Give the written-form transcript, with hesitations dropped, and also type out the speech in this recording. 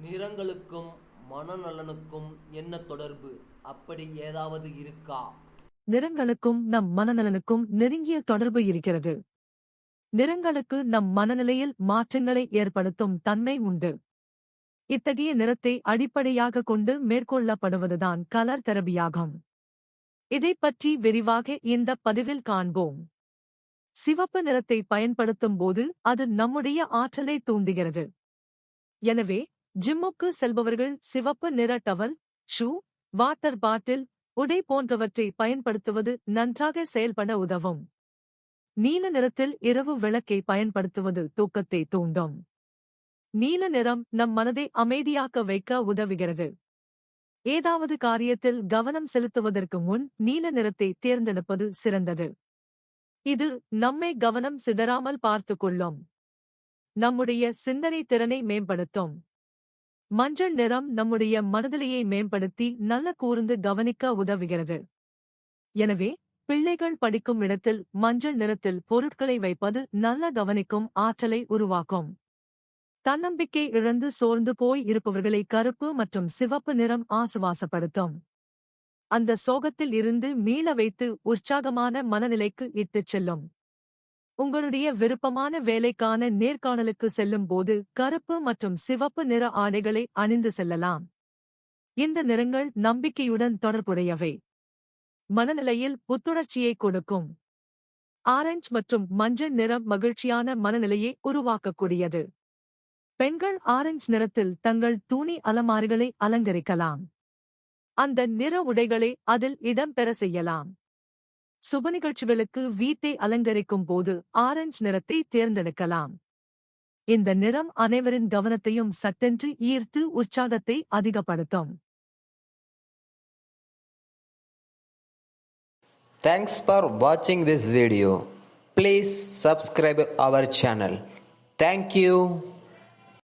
நிறங்களுக்கும் மனநலனுக்கும் என்ன தொடர்பு? அப்படி ஏதாவது இருக்கா? நிறங்களுக்கும் நம் மனநலனுக்கும் நெருங்கிய தொடர்பு இருக்கிறது. நிறங்களுக்கு நம் மனநிலையில் மாற்றங்களை ஏற்படுத்தும் தன்மை உண்டு. இத்தகைய நிறத்தை அடிப்படையாக கொண்டு மேற்கொள்ளப்படுவதுதான் கலர் தெரபியாகும். இதைப் பற்றி விரிவாக இந்த பதிவில் காண்போம். சிவப்பு நிறத்தை பயன்படுத்தும் போது அது நம்முடைய ஆற்றலை தூண்டுகிறது. எனவே ஜிம்முக்கு செல்பவர்கள் சிவப்பு நிற டவல், ஷூ, வாட்டர் பாட்டில், உடை போன்றவற்றை பயன்படுத்துவது நன்றாக செயல்பட உதவும். நீல நிறத்தில் இரவு விளக்கை பயன்படுத்துவது தூக்கத்தை தூண்டும். நீல நிறம் நம் மனதை அமைதியாக்க வைக்க உதவுகிறது. ஏதாவது காரியத்தில் கவனம் செலுத்துவதற்கு முன் நீல நிறத்தை தேர்ந்தெடுப்பது சிறந்தது. இது நம்மை கவனம் சிதறாமல் பார்த்துக் கொள்ளும். நம்முடைய சிந்தனை திறனை மேம்படுத்தும். மஞ்சள் நிறம் நம்முடைய மனநிலையை மேம்படுத்தி நல்ல கூர்ந்து கவனிக்க உதவுகிறது. எனவே பிள்ளைகள் படிக்கும் இடத்தில் மஞ்சள் நிறத்தில் பொருட்களை வைப்பது நல்ல கவனிக்கும் ஆற்றலை உருவாக்கும். தன்னம்பிக்கை இழந்து சோர்ந்து போய் இருப்பவர்களை கருப்பு மற்றும் சிவப்பு நிறம் ஆசுவாசப்படுத்தும். அந்த சோகத்தில் இருந்து மீள வைத்து உற்சாகமான மனநிலைக்கு இட்டுச் செல்லும். உங்களுடைய விருப்பமான வேலைக்கான நேர்காணலுக்கு செல்லும் போது கருப்பு மற்றும் சிவப்பு நிற ஆடைகளை அணிந்து செல்லலாம். இந்த நிறங்கள் நம்பிக்கையுடன் தொடர்புடையவை. மனநிலையில் புத்துணர்ச்சியை கொடுக்கும். ஆரஞ்சு மற்றும் மஞ்சள் நிறம் மகிழ்ச்சியான மனநிலையை உருவாக்கக்கூடியது. பெண்கள் ஆரஞ்சு நிறத்தில் தங்கள் துணி அலமாரிகளை அலங்கரிக்கலாம். அந்த நிற உடைகளை அதில் இடம்பெற செய்யலாம். சுப நிகழ்ச்சிகளுக்கு வீட்டை அலங்கரிக்கும் போது ஆரஞ்சு நிறத்தை தேர்ந்தெடுக்கலாம். இந்த நிறம் அனைவரின் கவனத்தையும் சட்டென்று ஈர்த்து உற்சாகத்தை அதிகப்படுத்தும். Thanks for watching this video. Please subscribe our channel. Thank you.